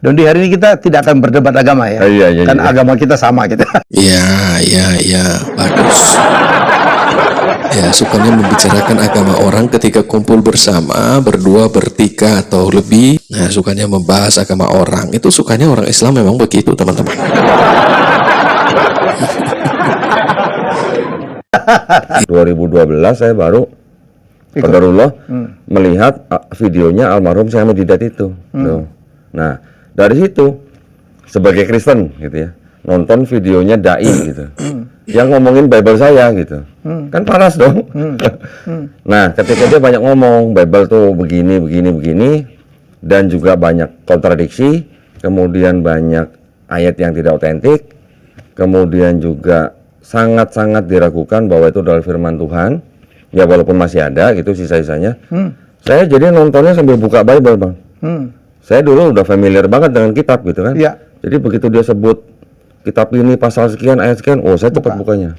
Dan di hari ini kita tidak akan berdebat agama ya. Iya. Agama kita sama kita. Iya, bagus. Ya, sukanya membicarakan agama orang ketika kumpul bersama, berdua, bertiga, atau lebih. Nah, sukanya membahas agama orang. Itu sukanya orang Islam memang begitu, teman-teman. 2012 saya baru qadarullah melihat videonya almarhum Syekh Ahmad Didat itu. Tuh. Nah, dari situ sebagai Kristen gitu ya, nonton videonya dai gitu. Yang ngomongin Bible saya gitu. Kan panas dong. Nah, ketika dia banyak ngomong Bible tuh begini dan juga banyak kontradiksi, kemudian banyak ayat yang tidak otentik, kemudian juga sangat-sangat diragukan bahwa itu adalah firman Tuhan. Ya walaupun masih ada gitu sisa-sisanya. Saya jadi nontonnya sambil buka Bible, Bang. Saya dulu udah familiar banget dengan kitab gitu kan. Ya. Jadi begitu dia sebut kitab ini pasal sekian, ayat sekian, oh saya cepat bukanya.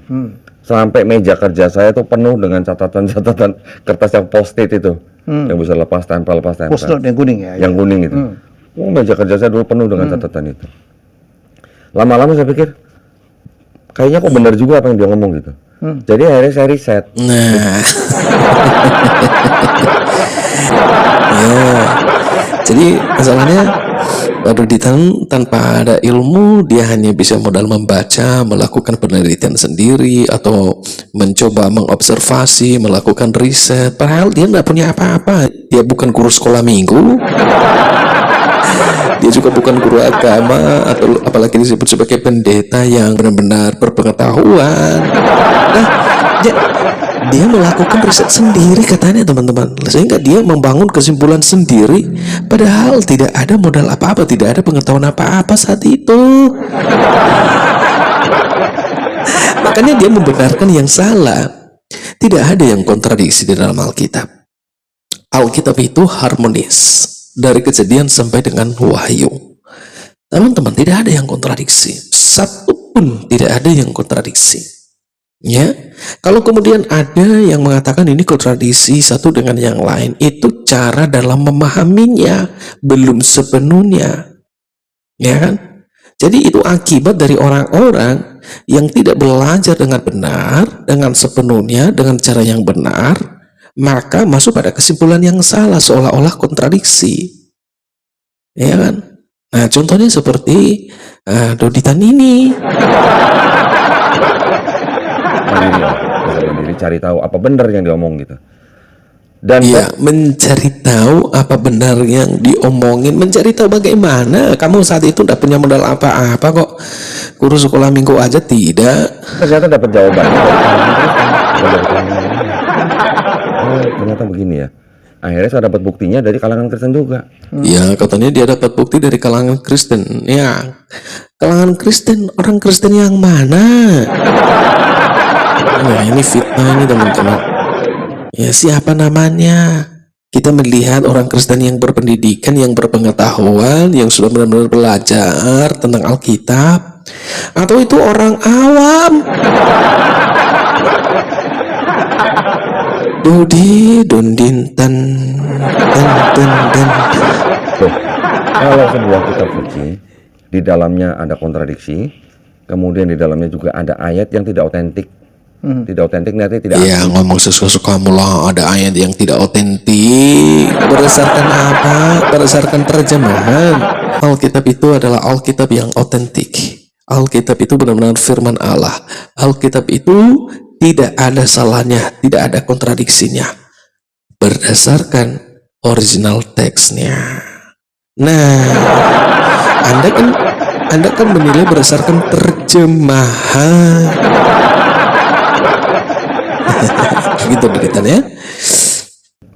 Sampai meja kerja saya tuh penuh dengan catatan-catatan kertas yang post-it itu. Yang bisa lepas tempel. Post-note yang kuning ya. Yang kuning itu. Oh, meja kerja saya dulu penuh dengan catatan itu. Lama-lama saya pikir, kayaknya kok benar juga apa yang dia ngomong gitu. Jadi akhirnya saya riset. Nah, ya, jadi masalahnya Pak Ditan tanpa ada ilmu, dia hanya bisa modal membaca, melakukan penelitian sendiri, atau mencoba mengobservasi, melakukan riset. Padahal dia nggak punya apa-apa. Dia bukan guru sekolah minggu. Dia juga bukan guru agama, atau apalagi disebut sebagai pendeta yang benar-benar berpengetahuan. Nah, dia melakukan riset sendiri katanya, teman-teman, sehingga dia membangun kesimpulan sendiri, padahal tidak ada modal apa-apa, tidak ada pengetahuan apa-apa saat itu. Makanya dia membenarkan yang salah. Tidak ada yang kontradiksi di dalam Alkitab. Alkitab itu harmonis dari Kejadian sampai dengan Wahyu. Teman-teman, tidak ada yang kontradiksi. Satu pun tidak ada yang kontradiksi. Ya, kalau kemudian ada yang mengatakan ini kontradiksi satu dengan yang lain, itu cara dalam memahaminya, belum sepenuhnya. Ya kan? Jadi itu akibat dari orang-orang yang tidak belajar dengan benar, dengan sepenuhnya, dengan cara yang benar, maka masuk pada kesimpulan yang salah, seolah-olah kontradiksi. Ya kan? Nah, contohnya seperti Doditan ini. Mandiri cari tahu apa benar yang diomong gitu. Dan ya, mencari tahu apa benar yang diomongin. Mencari tahu bagaimana? Kamu saat itu tidak punya modal apa-apa kok. Guru sekolah minggu aja tidak. Ternyata dapat jawabannya dari Kristen. Oh, ternyata begini ya. Akhirnya saya dapat buktinya dari kalangan Kristen juga. Ya, katanya dia dapat bukti dari kalangan Kristen. Ya, kalangan Kristen, orang Kristen yang mana? Nah, ini fitnah ini, teman-teman. Ya, siapa namanya? Kita melihat orang Kristen yang berpendidikan, yang berpengetahuan, yang sudah benar-benar belajar tentang Alkitab, atau itu orang awam? Dondintan. Kalau sebuah kitab suci di dalamnya ada kontradiksi, kemudian di dalamnya juga ada ayat yang tidak otentik. Tidak otentik nanti tidak. Ya, ngomong sesuka-sukamu lah. Ada ayat yang tidak otentik. Berdasarkan apa? Berdasarkan terjemahan. Alkitab itu adalah Alkitab yang otentik. Alkitab itu benar-benar firman Allah. Alkitab itu tidak ada salahnya, tidak ada kontradiksinya. Berdasarkan original teksnya. Nah, Anda kan menilai berdasarkan terjemahan. Gitu Ditan ya.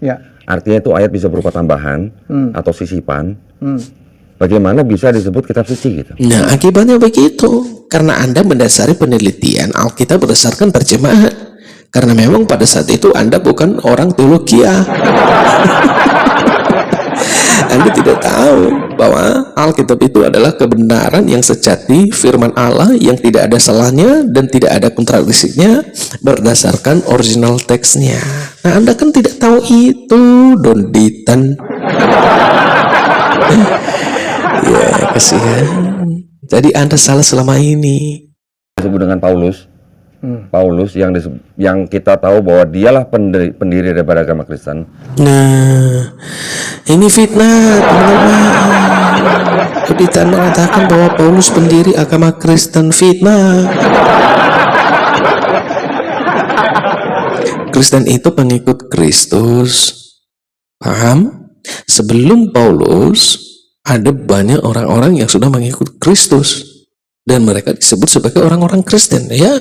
Ya. Artinya itu ayat bisa berupa tambahan atau sisipan. Bagaimana bisa disebut kitab suci gitu? Nah, akibatnya begitu. Karena Anda mendasari penelitian Alkitab berdasarkan terjemahan. Karena memang pada saat itu Anda bukan orang teologi ya. Anda tidak tahu bahwa Alkitab itu adalah kebenaran yang sejati, firman Allah yang tidak ada salahnya dan tidak ada kontradisinya berdasarkan original teksnya. Nah, Anda kan tidak tahu itu, Doditan. Ya, kasihan. Jadi Anda salah selama ini. Disebut dengan Paulus. Hmm. Paulus yang kita tahu bahwa dialah pendiri daripada agama Kristen. Nah, ini fitnah, teman-teman. Kita mengatakan bahwa Paulus pendiri agama Kristen, fitnah. Kristen itu pengikut Kristus. Paham? Sebelum Paulus, ada banyak orang-orang yang sudah mengikut Kristus. Dan mereka disebut sebagai orang-orang Kristen, ya.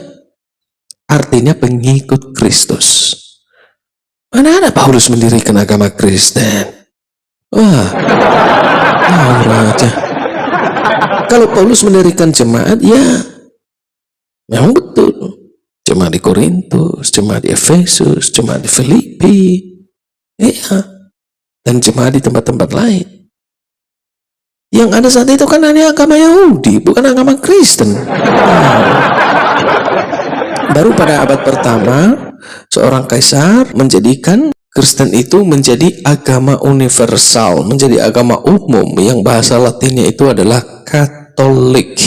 Artinya pengikut Kristus. Mana ada Paulus mendirikan agama Kristen? Wah, aja. Kalau Paulus mendirikan jemaat, ya memang betul. Jemaat di Korintus, jemaat di Efesus, jemaat di Filipi, ya, dan jemaat di tempat-tempat lain. Yang ada saat itu kan hanya agama Yahudi, bukan agama Kristen. Baru pada abad pertama, seorang kaisar menjadikan Kristen itu menjadi agama universal, menjadi agama umum, yang bahasa Latinnya itu adalah Katolik.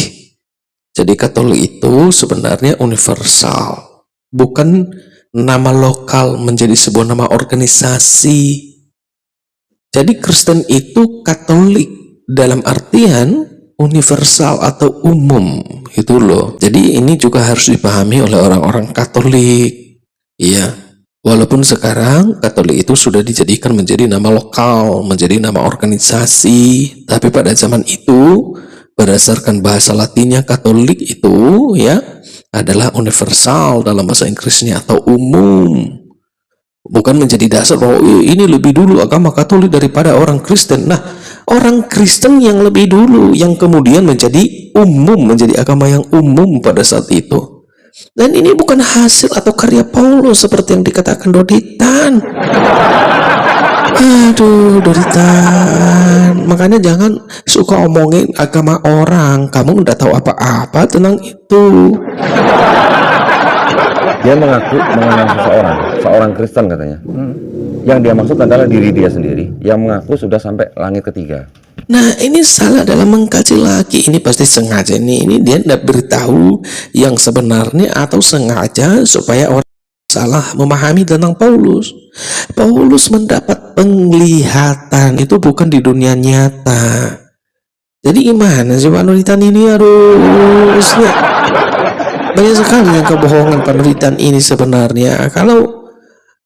Jadi Katolik itu sebenarnya universal, bukan nama lokal menjadi sebuah nama organisasi. Jadi Kristen itu Katolik dalam artian universal atau umum, itu loh. Jadi ini juga harus dipahami oleh orang-orang Katolik. Iya, walaupun sekarang Katolik itu sudah dijadikan menjadi nama lokal, menjadi nama organisasi, tapi pada zaman itu berdasarkan bahasa Latinnya Katolik itu ya adalah universal dalam bahasa Inggrisnya atau umum. Bukan menjadi dasar bahwa ini lebih dulu agama Katolik daripada orang Kristen. Nah, orang Kristen yang lebih dulu, yang kemudian menjadi umum, menjadi agama yang umum pada saat itu. Dan ini bukan hasil atau karya Paulus seperti yang dikatakan Doditan. Aduh, Doditan. Makanya jangan suka omongin agama orang. Kamu udah tahu apa-apa tentang itu. Dia mengaku mengenal seorang Kristen katanya. Yang dia maksud adalah diri dia sendiri, yang mengaku sudah sampai langit ketiga. Nah, ini salah dalam mengkaji lagi. Ini pasti sengaja ini dia tidak beritahu yang sebenarnya atau sengaja supaya orang salah memahami tentang Paulus. Paulus mendapat penglihatan itu bukan di dunia nyata. Jadi gimana sih penelitian ini? Banyak sekali yang kebohongan penelitian ini sebenarnya. Kalau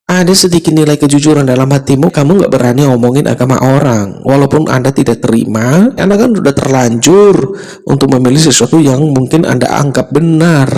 ada sedikit nilai kejujuran dalam hatimu, kamu nggak berani ngomongin agama orang. Walaupun Anda tidak terima, Anda kan sudah terlanjur untuk memilih sesuatu yang mungkin Anda anggap benar.